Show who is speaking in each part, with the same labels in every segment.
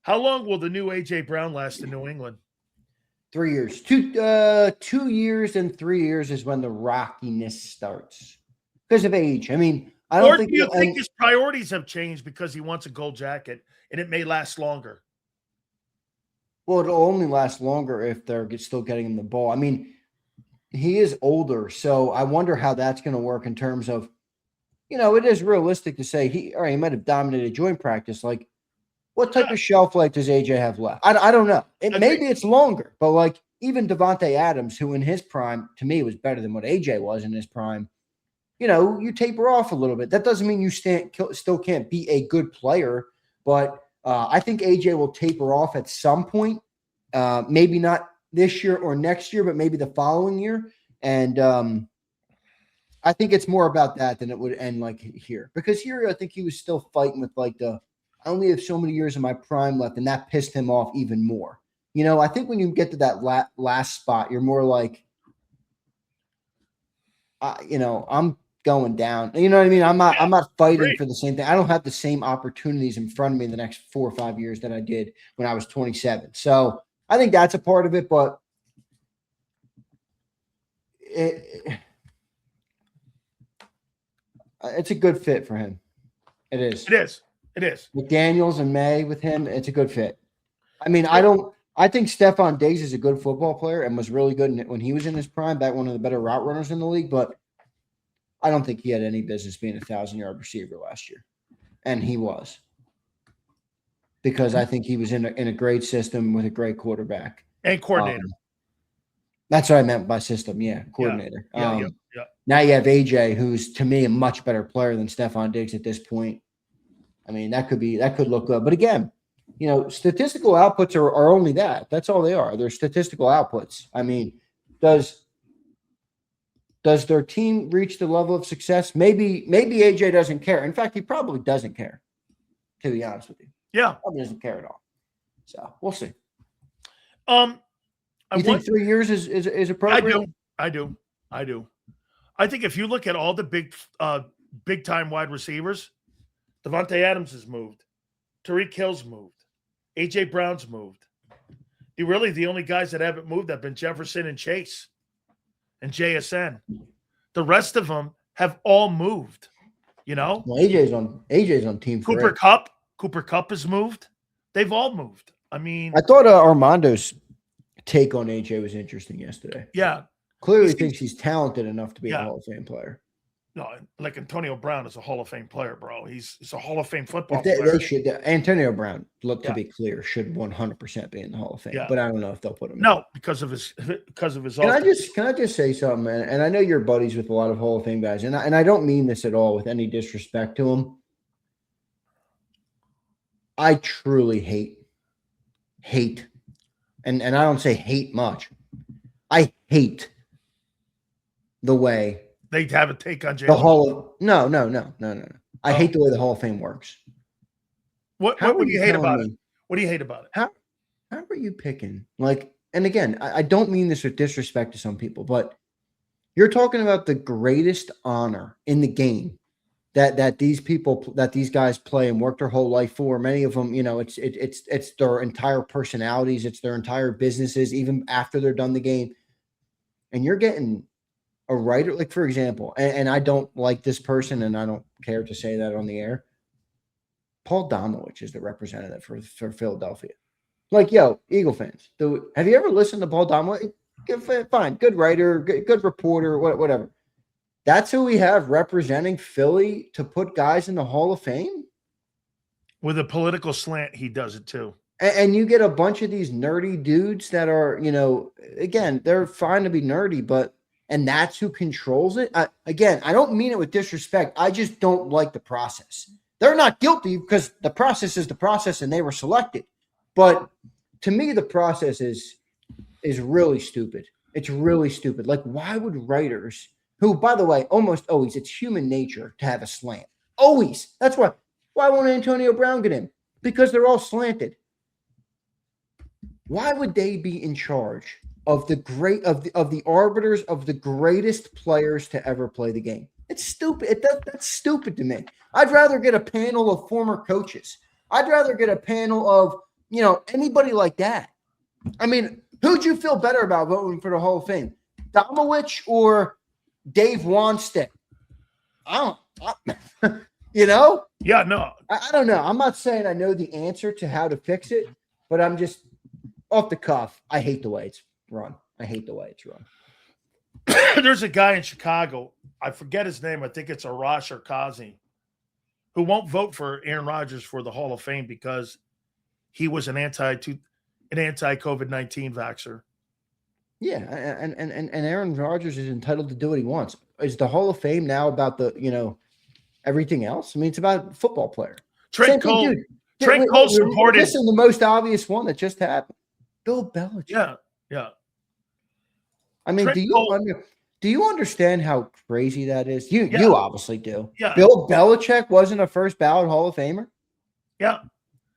Speaker 1: How long will the new A.J. Brown last in New England?
Speaker 2: 3 years. 2 years and 3 years is when the rockiness starts because of age. I mean, I don't think.
Speaker 1: Or do you think his priorities have changed because he wants a gold jacket and it may last longer?
Speaker 2: Well, it'll only last longer if they're still getting him the ball. I mean, he is older, so I wonder how that's going to work in terms of, it is realistic to say he might have dominated joint practice. Like, what type of shelf life does AJ have left? I don't know. Maybe it's longer, but like even Devontae Adams, who in his prime, to me, was better than what AJ was in his prime, you taper off a little bit. That doesn't mean you still can't be a good player, but I think AJ will taper off at some point. Maybe not this year or next year, but maybe the following year. And I think it's more about that than it would end like here. Because here, I think he was still fighting with like I only have so many years of my prime left, and that pissed him off even more. I think when you get to that last spot, you're more like, I'm going down. You know what I mean? I'm not fighting for the same thing. I don't have the same opportunities in front of me in the next 4 or 5 years that I did when I was 27. So I think that's a part of it, but it's a good fit for him. It is.
Speaker 1: It is.
Speaker 2: McDaniels and May with him, it's a good fit. I mean, I think Stephon Diggs is a good football player and was really good when he was in his prime, back one of the better route runners in the league, but I don't think he had any business being a 1,000-yard receiver last year. And he was. Because I think he was in a great system with a great quarterback.
Speaker 1: And coordinator.
Speaker 2: That's what I meant by system, coordinator.
Speaker 1: Yeah.
Speaker 2: Now you have AJ, who's to me a much better player than Stephon Diggs at this point. I mean, that could look good. But again, statistical outputs are only that. That's all they are. They're statistical outputs. I mean, does their team reach the level of success? Maybe AJ doesn't care. In fact, he probably doesn't care, to be honest with you.
Speaker 1: Yeah.
Speaker 2: Probably doesn't care at all. So we'll see.
Speaker 1: You
Speaker 2: think 3 years is appropriate?
Speaker 1: I do. I think if you look at all the big time wide receivers, Devontae Adams has moved. Tyreek Hill's moved. A.J. Brown's moved. The only guys that haven't moved have been Jefferson and Chase and JSN. The rest of them have all moved,
Speaker 2: Well, AJ's on team
Speaker 1: Cooper Kupp has moved. They've all moved. I mean,
Speaker 2: I thought Armando's take on AJ was interesting yesterday.
Speaker 1: Yeah.
Speaker 2: Clearly thinks he's talented enough to be a Hall of Fame player.
Speaker 1: No, like Antonio Brown is a Hall of Fame player, bro. He's a Hall of Fame football player.
Speaker 2: They should. Antonio Brown, to be clear, should 100% be in the Hall of Fame.
Speaker 1: Yeah.
Speaker 2: But I don't know if they'll put him.
Speaker 1: No, because of his. Can
Speaker 2: I just say something, man? And I know you're buddies with a lot of Hall of Fame guys, and I don't mean this at all with any disrespect to them. I truly hate, and I don't say hate much. I hate the way
Speaker 1: they have a take on Jalen.
Speaker 2: The Hall of no. I hate the way the Hall of Fame works.
Speaker 1: What do you hate about it? What do you hate about it?
Speaker 2: How are you picking? Like, and again, I don't mean this with disrespect to some people, but you're talking about the greatest honor in the game that these guys play and work their whole life for. Many of them, it's their entire personalities, it's their entire businesses, even after they're done the game. And you're getting a writer, like, for example, and I don't like this person, and I don't care to say that on the air. Paul Domowitch is the representative for Philadelphia. Like, yo, Eagle fans, have you ever listened to Paul Domowitch? Fine, good writer, good reporter, whatever. That's who we have representing Philly to put guys in the Hall of Fame?
Speaker 1: With a political slant, he does it too.
Speaker 2: And you get a bunch of these nerdy dudes that are, again, they're fine to be nerdy, and that's who controls it. Again, I don't mean it with disrespect. I just don't like the process. They're not guilty because the process is the process and they were selected. But to me, the process is really stupid. It's really stupid. Like, why would writers who, by the way, almost always, it's human nature to have a slant. Always. That's why. Why won't Antonio Brown get in? Because they're all slanted. Why would they be in charge of the arbiters of the greatest players to ever play the game? It's stupid. That's stupid to me. I'd rather get a panel of former coaches. I'd rather get a panel of Anybody like that. I mean, who'd you feel better about voting for the Hall of Fame? Domowitch or Dave Wanstead? I don't,
Speaker 1: Yeah, no.
Speaker 2: I don't know. I'm not saying I know the answer to how to fix it, but I'm just off the cuff. I hate the way it's run.
Speaker 1: There's a guy in Chicago. I forget his name. I think it's Arash or Kazi, who won't vote for Aaron Rodgers for the Hall of Fame because he was an anti-COVID-19 vaxxer.
Speaker 2: Yeah, and Aaron Rodgers is entitled to do what he wants. Is the Hall of Fame now about the everything else? I mean, it's about a football player.
Speaker 1: Trent Cole supported.
Speaker 2: This is the most obvious one that just happened. Bill Belichick.
Speaker 1: Yeah.
Speaker 2: I mean, do you understand how crazy that is? You obviously do.
Speaker 1: Yeah.
Speaker 2: Bill Belichick wasn't a first ballot Hall of Famer.
Speaker 1: Yeah.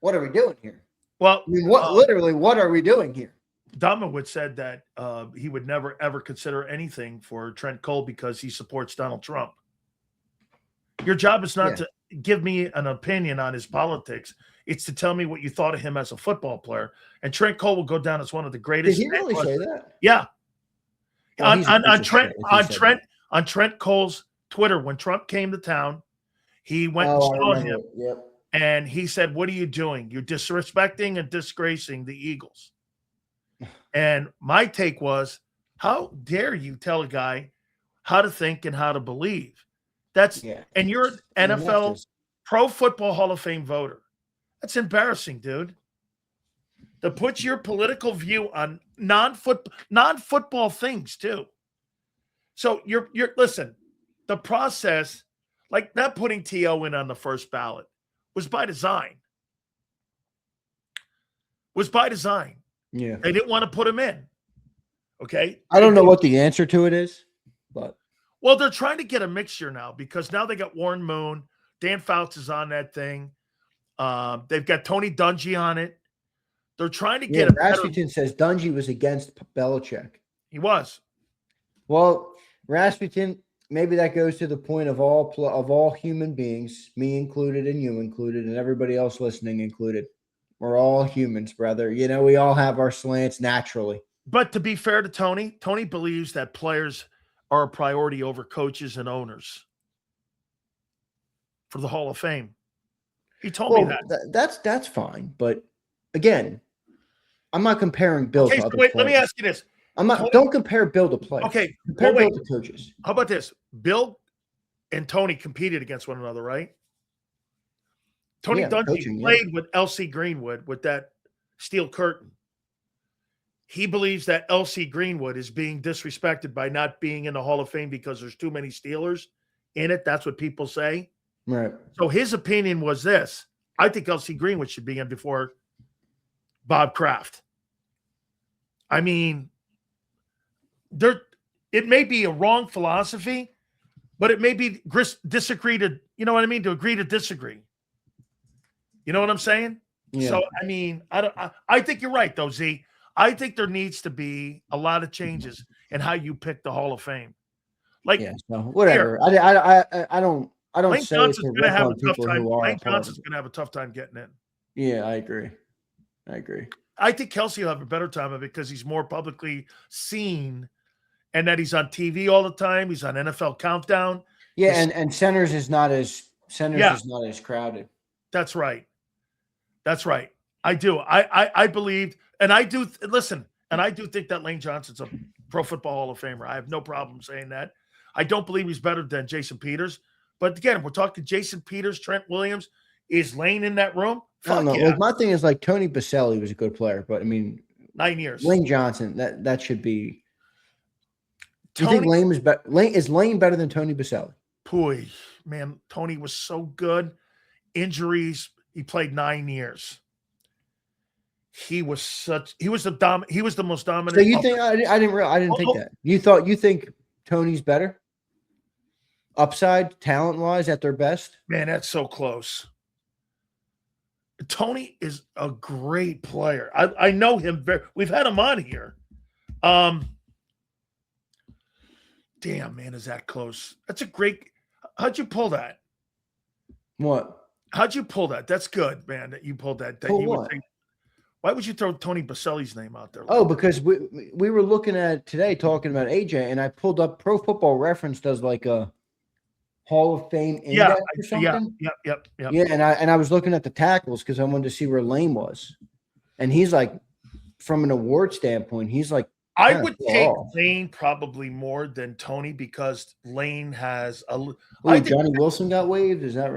Speaker 2: What are we doing here?
Speaker 1: Well,
Speaker 2: I mean, what are we doing here?
Speaker 1: Domowitz said that he would never, ever consider anything for Trent Cole because he supports Donald Trump. Your job is not to give me an opinion on his politics. It's to tell me what you thought of him as a football player. And Trent Cole will go down as one of the greatest.
Speaker 2: Did he really say that?
Speaker 1: Yeah.
Speaker 2: Well,
Speaker 1: on Trent Cole's Twitter, when Trump came to town, he went and saw him.
Speaker 2: Yep.
Speaker 1: And he said, "What are you doing? You're disrespecting and disgracing the Eagles." And my take was, how dare you tell a guy how to think and how to believe? And you're an NFL Pro Football Hall of Fame voter. That's embarrassing, dude. To put your political view on non-football things too. So you're listen, the process, like not putting T.O. in on the first ballot, was by design.
Speaker 2: Yeah.
Speaker 1: They didn't want to put him in. Okay.
Speaker 2: I don't know what the answer to it is, but
Speaker 1: they're trying to get a mixture now because now they got Warren Moon, Dan Fouts is on that thing. They've got Tony Dungy on it. They're trying to get
Speaker 2: Rasmussen says Dungy was against Belichick.
Speaker 1: He was.
Speaker 2: Well, Rasmussen, maybe that goes to the point of all human beings, me included and you included and everybody else listening included. We're all humans, brother. We all have our slants naturally.
Speaker 1: But to be fair to Tony believes that players are a priority over coaches and owners for the Hall of Fame. He told me that.
Speaker 2: That's fine. But again, I'm not comparing Bill to other players.
Speaker 1: Let me ask you this.
Speaker 2: Don't compare Bill to players.
Speaker 1: Okay.
Speaker 2: Compare Bill to coaches.
Speaker 1: How about this? Bill and Tony competed against one another, right? Tony Dungy played with L.C. Greenwood with that steel curtain. He believes that L.C. Greenwood is being disrespected by not being in the Hall of Fame because there's too many Steelers in it. That's what people say.
Speaker 2: Right.
Speaker 1: So his opinion was this. I think L.C. Greenwood should be in before Bob Kraft. I mean, it may be a wrong philosophy, but it may be disagree to, to agree to disagree. You know what I'm saying? Yeah. So, I mean, I think you're right, though, Z. I think there needs to be a lot of changes in how you pick the Hall of Fame. Like,
Speaker 2: whatever. I don't
Speaker 1: Lane
Speaker 2: say
Speaker 1: Johnson's going to have a tough time.
Speaker 2: Lane
Speaker 1: Johnson's going to have a tough time getting in.
Speaker 2: Yeah, I agree.
Speaker 1: I think Kelsey will have a better time of it because he's more publicly seen, and that he's on TV all the time. He's on NFL Countdown.
Speaker 2: Yeah, and Centers is not as crowded.
Speaker 1: That's right. I do. I believe, and I do listen, and I do think that Lane Johnson's a Pro Football Hall of Famer. I have no problem saying that. I don't believe he's better than Jason Peters. But again, we're talking Jason Peters, Trent Williams. Is Lane in that room?
Speaker 2: I don't know.
Speaker 1: Yeah.
Speaker 2: Like, my thing is like Tony Baselli was a good player, but I mean,
Speaker 1: 9 years.
Speaker 2: Lane Johnson, that should be. Do you think Lane was better? Is Lane better than Tony Baselli?
Speaker 1: Boy, man, Tony was so good. Injuries. He played 9 years. He was the most dominant.
Speaker 2: So you think I didn't think that. You think Tony's better? Upside, talent-wise, at their best?
Speaker 1: Man, that's so close. Tony is a great player. I know him we've had him on here. Damn, man, is that close? That's a great. How'd you pull that?
Speaker 2: What?
Speaker 1: How'd you pull that? That's good, man, that you pulled that.
Speaker 2: Pull what?
Speaker 1: Why would you throw Tony Baselli's name out there?
Speaker 2: Oh, because we were looking at today talking about AJ, and I pulled up Pro Football Reference does like a Hall of Fame index or something.
Speaker 1: Yep.
Speaker 2: Yeah, and I was looking at the tackles because I wanted to see where Lane was, and he's like, from an award standpoint, he's like.
Speaker 1: I would take Lane probably more than Tony because Lane has a.
Speaker 2: Johnny Wilson got waived. Is that right?